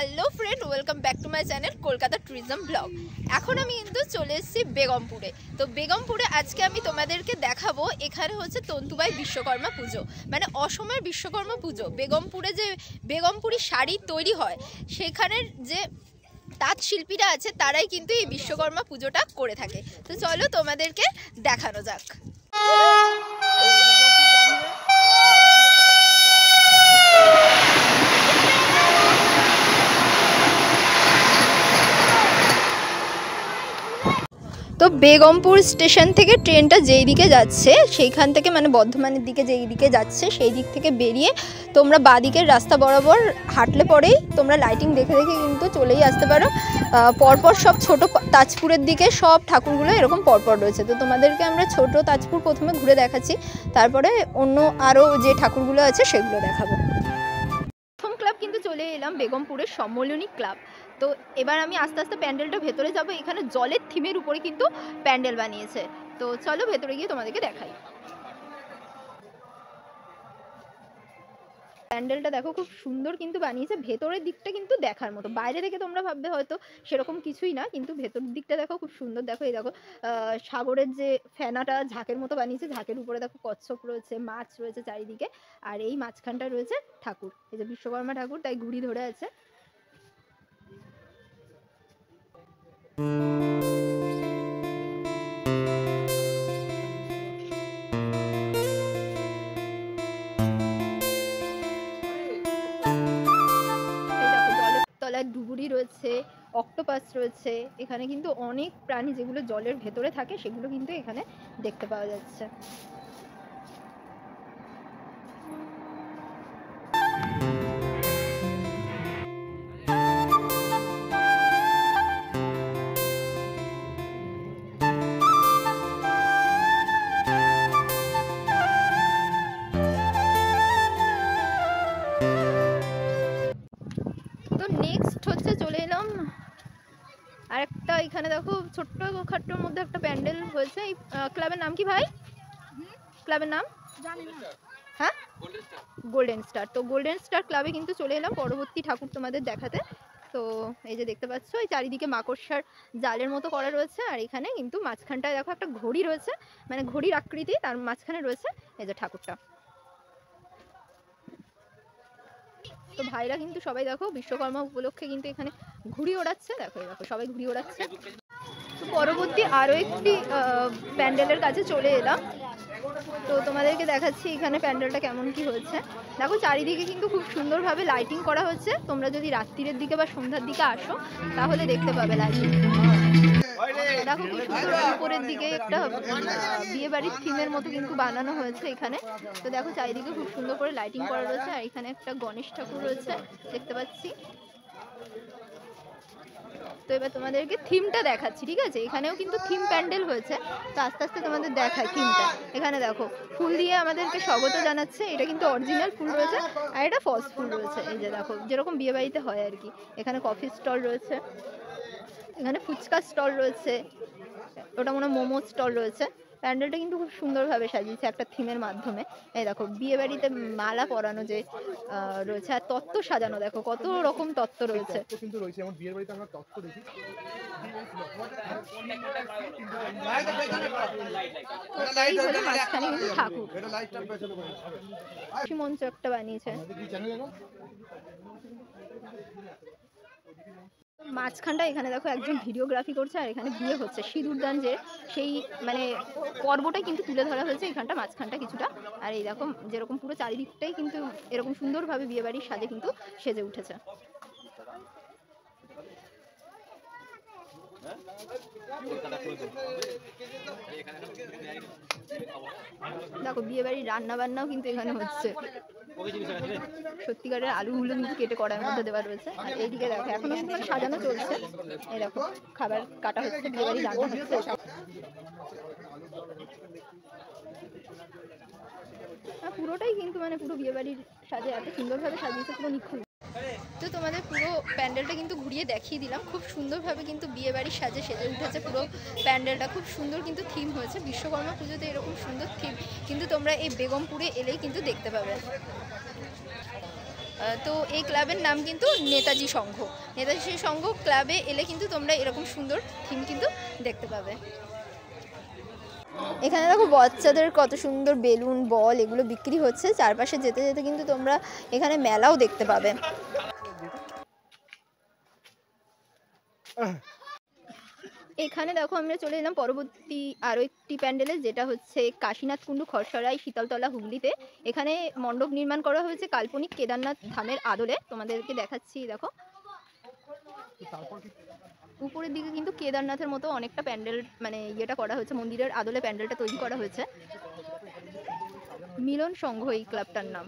Hello friend welcome back to my channel Kolkata tourism blog. এখন আমি কিন্তু চলে এসেছি বেগমপুরে। তো বেগমপুরে আজকে আমি তোমাদেরকে দেখাবো এখানে হচ্ছে তন্তুবাই বিশ্বকর্মা পুজো, মানে অসমের বিশ্বকর্মা পুজো। বেগমপুরে যে বেগমপুরি শাড়ি তৈরি হয় সেখানের যে তাঁত শিল্পীরা আছে তারাই কিন্তু এই বিশ্বকর্মা পুজোটা করে থাকে। তো চলো তোমাদেরকে দেখানো যাক। তো বেগমপুর স্টেশন থেকে ট্রেনটা যেই দিকে যাচ্ছে সেইখান থেকে মানে বর্ধমানের দিকে যেই দিকে যাচ্ছে সেই দিক থেকে বেরিয়ে তোমরা বাঁদিকের রাস্তা বরাবর হাঁটলে পরেই তোমরা লাইটিং দেখে দেখে কিন্তু চলেই আসতে পারো। পরপর সব ছোট তাজপুরের দিকে সব ঠাকুরগুলো এরকম পরপর রয়েছে। তো তোমাদেরকে আমরা ছোট তাজপুর প্রথমে ঘুরে দেখাচ্ছি, তারপরে অন্য আরও যে ঠাকুরগুলো আছে সেগুলো দেখাবো। প্রথম ক্লাব কিন্তু চলে এলাম বেগমপুরের সম্মেলনী ক্লাব। তো এবার আমি আস্তে আস্তে প্যান্ডেলটা ভেতরে যাব। এখানে জলের থিমের উপরে কিন্তু প্যান্ডেল বানিয়েছে। তো চলো ভেতরে গিয়ে তোমাদেরকে দেখাই। প্যান্ডেলটা দেখো খুব সুন্দর কিন্তু বানিয়েছে। ভেতরের দিকটা কিন্তু দেখার মতো, বাইরে থেকে তোমরা ভাববে হয়তো সেরকম কিছুই না, কিন্তু ভেতরের দিকটা দেখো খুব সুন্দর। দেখো এই দেখো সাগরের যে ফেনাটা ঝাঁকের মতো বানিয়েছে, ঝাঁকের উপরে দেখো কচ্ছপ রয়েছে, মাছ রয়েছে চারিদিকে, আর এই মাঝখানটা রয়েছে ঠাকুর, এই যে বিশ্বকর্মা ঠাকুর, তাই ঘুড়ি ধরে আছে। ডুবুরি রয়েছে, অক্টোপাস রয়েছে, এখানে কিন্তু অনেক প্রাণী যেগুলো জলের ভেতরে থাকে সেগুলো কিন্তু এখানে দেখতে পাওয়া যাচ্ছে। তো নেক্সট হচ্ছে চলে এলাম আর একটা, এখানে দেখো ছোট্ট খাট্টোর মধ্যে একটা প্যান্ডেল হয়েছে। এই ক্লাবের নাম কি ভাই? ক্লাবের নাম হ্যাঁ গোল্ডেন স্টার। তো গোল্ডেন স্টার ক্লাবে কিন্তু চলে এলাম পরবর্তী ঠাকুর তোমাদের দেখাতে। তো এই যে দেখতে পাচ্ছ এই চারিদিকে মাকড়সার জালের মতো করা রয়েছে, আর এখানে কিন্তু মাঝখানটায় দেখো একটা ঘড়ি রয়েছে, মানে ঘড়ির আকৃতি, তার মাঝখানে রয়েছে এই যে ঠাকুরটা। তো ভাইরা কিন্তু সবাই দেখো বিশ্বকর্মা উপলক্ষে কিন্তু এখানে ঘুড়ি ওড়াচ্ছে। দেখো দেখো সবাই ঘুড়ি ওড়াচ্ছে। তো পরবর্তী আরও একটি প্যান্ডেলের কাছে চলে এলাম। তো তোমাদেরকে দেখাচ্ছি এখানে প্যান্ডেলটা কেমন কি হয়েছে। দেখো চারিদিকে কিন্তু খুব সুন্দরভাবে লাইটিং করা হচ্ছে। তোমরা যদি রাত্রির দিকে বা সন্ধ্যার দিকে আসো তাহলে দেখতে পাবে লাইটিং। দেখো খুব সুন্দর উপরের দিকে একটা বিয়ে বাড়ির থিমের মতো কিন্তু বানানো হয়েছে এখানে। তো দেখো চারিদিকে খুব সুন্দর করে লাইটিং করা রয়েছে, আর এখানে একটা গণেশ ঠাকুর রয়েছে দেখতে পাচ্ছি। তো এবার তোমাদেরকে থিমটা দেখাচ্ছি, ঠিক আছে? এখানেও কিন্তু থিম প্যান্ডেল হয়েছে। তো আস্তে আস্তে তোমাদের দেখায় থিমটা। এখানে দেখো ফুল দিয়ে আমাদেরকে স্বাগত জানাচ্ছে, এটা কিন্তু অরিজিনাল ফুল রয়েছে, আর এটা ফলস ফুল রয়েছে। এই যে দেখো যেরকম বিয়ে বাড়িতে হয় আর কি। এখানে কফি স্টল রয়েছে, এখানে ফুচকা স্টল রয়েছে, ওটা মনে হয় মোমো স্টল রয়েছে। প্যান্ডেলটা কিন্তু খুব সুন্দরভাবে সাজিয়েছে একটা থিমের মাধ্যমে। এই দেখো বিয়ে বাড়িতে মালা পরানো যে রয়েছে, আর তত্ত্ব সাজানো, দেখো কত রকম তত্ত্ব রয়েছে। মঞ্চ একটা বানিয়েছে। মাঝখানটা এখানে দেখো একজন ভিডিওগ্রাফি করছে, আর এখানে বিয়ে হচ্ছে, সিঁদুরদান যে সেই মানে পর্বটাই কিন্তু তুলে ধরা হয়েছে এখানটা মাঝখানটা কিছুটা। আর এই দেখো যেরকম পুরো চারিদিকটাই কিন্তু এরকম সুন্দরভাবে বিয়ে বাড়ির সাজে কিন্তু সেজে উঠেছে। দেখো বিয়ে বাড়ির রান্না বান্নাও কিন্তু এখানে হচ্ছে। সত্যিকারের আলুগুলো কিন্তু কেটে কড়াইয়ের মধ্যে দেওয়া রয়েছে। আর এইদিকে দেখো এখনো কিন্তু সাজানো চলছে। এই দেখো খাবার কাটা হচ্ছে, বিয়ে বাড়ি রান্না হচ্ছে। পুরোটাই কিন্তু মানে পুরো বিয়ে বাড়ির সাজে এত সুন্দরভাবে সাজিয়েছে, পুরো নিখুঁত। তো তোমাদের পুরো প্যান্ডেলটা কিন্তু ঘুরিয়ে দেখিয়ে দিলাম। খুব সুন্দরভাবে কিন্তু বিয়ে বাড়ির সাজে সেজে উঠেছে পুরো প্যান্ডেলটা। খুব সুন্দর কিন্তু থিম হয়েছে। বিশ্বকর্মা পুজোতে এরকম সুন্দর থিম কিন্তু তোমরা এই বেগমপুরে এলেই কিন্তু দেখতে পাবে। তো এই ক্লাবের নাম কিন্তু নেতাজি সংঘ। নেতাজি সংঘ ক্লাবে এলে কিন্তু তোমরা এরকম সুন্দর থিম কিন্তু দেখতে পাবে। এখানে দেখো বাচ্চাদের কত সুন্দর বেলুন, বল এগুলো বিক্রি হচ্ছে। চারপাশে যেতে যেতে কিন্তু তোমরা এখানে মেলাও দেখতে পাবে। এখানে দেখো আমরা চলে এলাম পরবর্তী আরও একটি প্যান্ডেলে, যেটা হচ্ছে কাশীনাথ কুণ্ডু, খরসরাই, শীতলতলা, হুগলিতে। এখানে মণ্ডপ নির্মাণ করা হয়েছে কাল্পনিক কেদারনাথ ধামের আদলে। তোমাদেরকে দেখাচ্ছি, দেখো উপরের দিকে কিন্তু কেদারনাথের মতো অনেকটা প্যান্ডেল মানে ইয়েটা করা হয়েছে, মন্দিরের আদলে প্যান্ডেলটা তৈরি করা হয়েছে। মিলন সংঘ এই ক্লাবটার নাম।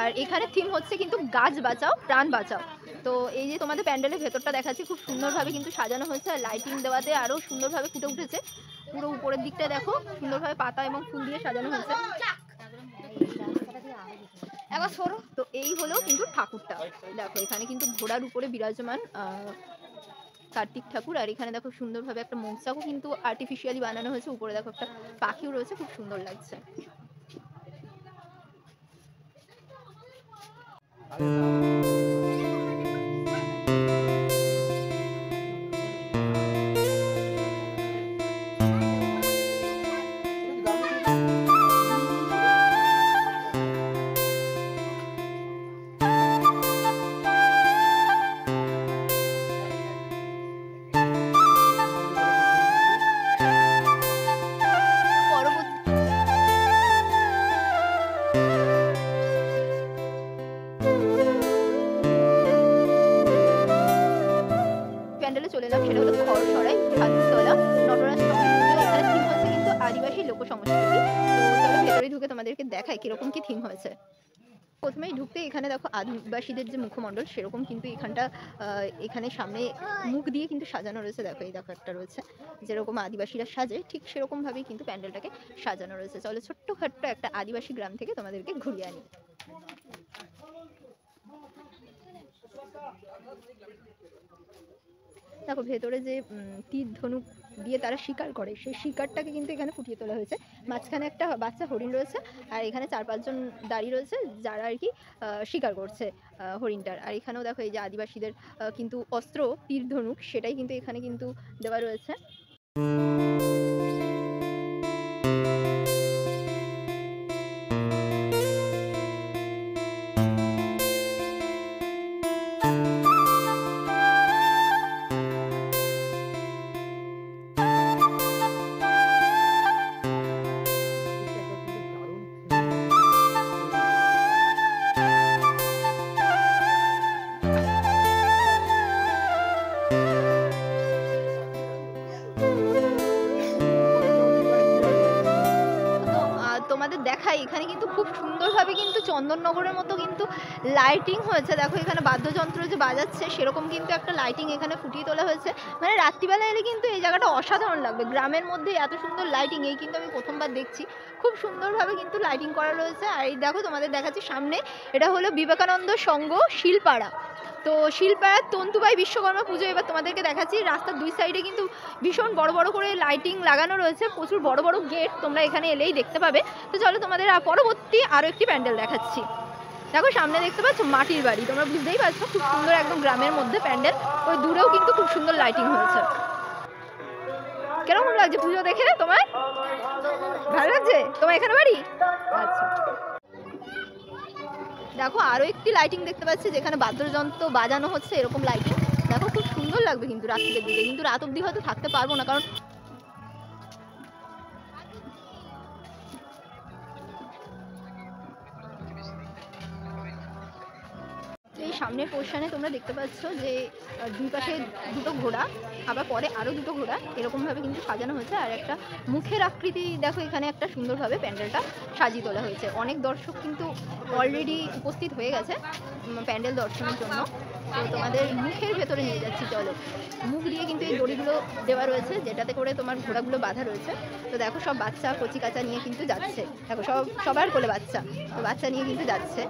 আর এখানে থিম হচ্ছে কিন্তু গাছ বাঁচাও প্রাণ বাঁচাও। তো এই যে তোমাদের প্যান্ডেলের ভেতরটা দেখাচ্ছি, খুব সুন্দরভাবে কিন্তু সাজানো হয়েছে আর লাইটিং দেওয়াতে আরও সুন্দরভাবে ফুটে উঠেছে। পুরো উপরের দিকটা দেখো সুন্দরভাবে পাতা এবং ফুল দিয়ে সাজানো হয়েছে। তো এই হলো কিন্তু ঠাকুরটা, দেখো এখানে কিন্তু ঘোড়ার উপরে বিরাজমান কার্তিক ঠাকুর। আর এখানে দেখো সুন্দরভাবে একটা মৌচাকও কিন্তু আর্টিফিশিয়ালি বানানো হয়েছে। উপরে দেখো একটা পাখিও রয়েছে, খুব সুন্দর লাগছে। চলে এলাম, সেটা হলো খরসরাই ঠাকুরতলা নটরাজ ঠাকুর। এখানে থিম হচ্ছে কিন্তু আদিবাসী লোক সংস্কৃতি। তো চলো ভেতরে ঢুকে তোমাদেরকে দেখাই কিরকম কি থিম হয়েছে। প্রথমেই ঢুকতে এখানে দেখো আদিবাসীদের যে মুখমণ্ডল সেরকম কিন্তু এখানে সামনে মুখ দিয়ে কিন্তু সাজানো রয়েছে। দেখো এই দেখো একটা রয়েছে, যেরকম আদিবাসীরা সাজে ঠিক সেরকমভাবেই কিন্তু প্যান্ডেলটাকে সাজানো রয়েছে। চলো ছোট্টখাট্ট একটা আদিবাসী গ্রাম থেকে তোমাদেরকে ঘুরিয়ে আনি। দেখো ভেতরে যে তীর ধনুক দিয়ে তারা শিকার করে, সেই শিকারটাকে কিন্তু এখানে ফুটিয়ে তোলা হয়েছে। মাঝখানে একটা বাচ্চা হরিণ রয়েছে আর এখানে 4-5 জন দাঁড়িয়ে রয়েছে যারা আর কি শিকার করছে হরিণটার। আর এখানেও দেখো এই যে আদিবাসীদের কিন্তু অস্ত্র তীর ধনুক, সেটাই কিন্তু এখানে কিন্তু দেওয়া রয়েছে। তোমাদের দেখাই, এখানে কিন্তু খুব সুন্দরভাবে কিন্তু চন্দননগরের মতো কিন্তু লাইটিং হয়েছে। দেখো এখানে বাদ্যযন্ত্র যে বাজাচ্ছে সেরকম কিন্তু একটা লাইটিং এখানে ফুটিয়ে তোলা হয়েছে। মানে রাত্রিবেলা এলে কিন্তু এই জায়গাটা অসাধারণ লাগবে। গ্রামের মধ্যে এত সুন্দর লাইটিং এই কিন্তু আমি প্রথমবার দেখছি। খুব সুন্দরভাবে কিন্তু লাইটিং করা রয়েছে। আর এই দেখো তোমাদের দেখাচ্ছি সামনে, এটা হলো বিবেকানন্দ সংঘ শিলপাড়া। তো শিলপাড়ার তন্তুবাই বিশ্বকর্মা পুজো এবার তোমাদেরকে দেখাচ্ছি। রাস্তার দুই সাইডে কিন্তু ভীষণ বড় বড় করে লাইটিং লাগানো রয়েছে, প্রচুর বড় বড় গেট, তোমরা এখানে এলেই দেখতে পাবে। তো চলো তোমাদের পরবর্তী আরও একটি প্যান্ডেল দেখাচ্ছি। দেখো সামনে দেখতে পাচ্ছ মাটির বাড়ি, তোমরা বুঝতেই পারছো খুব সুন্দর একদম গ্রামের মধ্যে প্যান্ডেল। ওই দূরেও কিন্তু খুব সুন্দর লাইটিং হয়েছে। কেরকম লাগছে পুজো দেখে তোমার? ভালো লাগছে? তোমার এখানে বাড়ি? আচ্ছা, দেখো আরও একটি লাইটিং দেখতে পাচ্ছি যেখানে বাদ্যযন্ত্র বাজানো হচ্ছে, এরকম লাইটিং। দেখো খুব সুন্দর লাগবে কিন্তু রাত্রির দিকে, কিন্তু রাত অবধি হয়তো থাকতে পারবো না, কারণ এই সামনের পোর্শনে তোমরা দেখতে পাচ্ছ যে দুই পাশে দুটো ঘোড়া, আবার পরে আরও দুটো ঘোড়া, এরকমভাবে কিন্তু সাজানো হয়েছে। আর একটা মুখের আকৃতি দেখো এখানে একটা সুন্দরভাবে প্যান্ডেলটা সাজিয়ে তোলা হয়েছে। অনেক দর্শক কিন্তু অলরেডি উপস্থিত হয়ে গেছে প্যান্ডেল দর্শনের জন্য। তো তোমাদের মুখের ভেতরে নিয়ে যাচ্ছি, চলো। মুখ দিয়ে কিন্তু এই দড়িগুলো দেওয়া রয়েছে, যেটাতে করে তোমার ঘোড়াগুলো বাঁধা রয়েছে। তো দেখো সব বাচ্চা কচি কাচা নিয়ে কিন্তু যাচ্ছে, দেখো সবার কোলে বাচ্চা, তো বাচ্চা নিয়ে কিন্তু যাচ্ছে।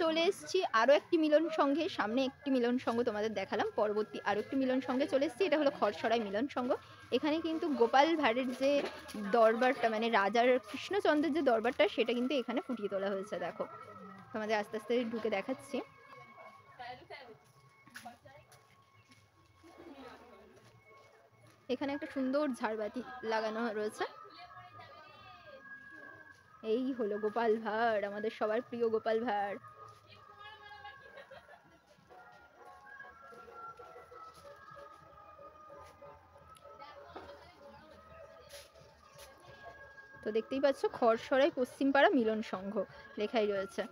চলে এসেছি আরও একটি মিলন সংঘে, সামনে একটি মিলন সংঘ তোমাদের দেখালাম, পরবর্তী আরও একটি মিলন সংঘে চলে এসেছি। এটা হলো খরসরাই মিলন সংঘ। এখানে কিন্তু গোপাল ভাঁড়ের যে দরবারটা, মানে রাজার কৃষ্ণচন্দ্রের যে দরবারটা, সেটা কিন্তু এখানে ফুটিয়ে তোলা হয়েছে। দেখো তোমাদের আস্তে আস্তে ঢুকে দেখাচ্ছি। এখানে একটা সুন্দর ঝাড়বাতি লাগানো রয়েছে। এই হলো গোপাল ভাঁড়, আমাদের সবার প্রিয় গোপাল ভাঁড়। তো দেখতেই পাচ্ছ খরসরাই পশ্চিমপাড়া মিলন সংঘ লেখাই রয়েছে।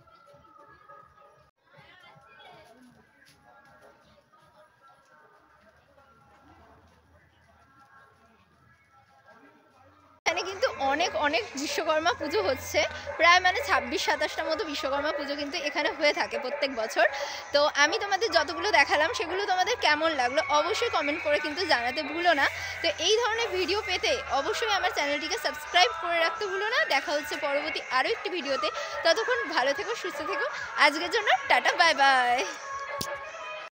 এখানে কিন্তু অনেক অনেক বিশ্বকর্মা পুজো হচ্ছে, প্রায় মানে 26-27টার মতো বিশ্বকর্মা পুজো কিন্তু এখানে হয়ে থাকে প্রত্যেক বছর। তো আমি তোমাদের যতগুলো দেখালাম সেগুলো তোমাদের কেমন লাগলো অবশ্যই কমেন্ট করে কিন্তু জানাতে ভুলো না। তো এই ধরনের ভিডিও পেতে অবশ্যই আমার চ্যানেলটিকে সাবস্ক্রাইব করে রাখতে ভুলো না। দেখা হচ্ছে পরবর্তী আরও একটি ভিডিওতে, ততক্ষণ ভালো থেকো, সুস্থ থেকো। আজকের জন্য টাটা, বাই বাই।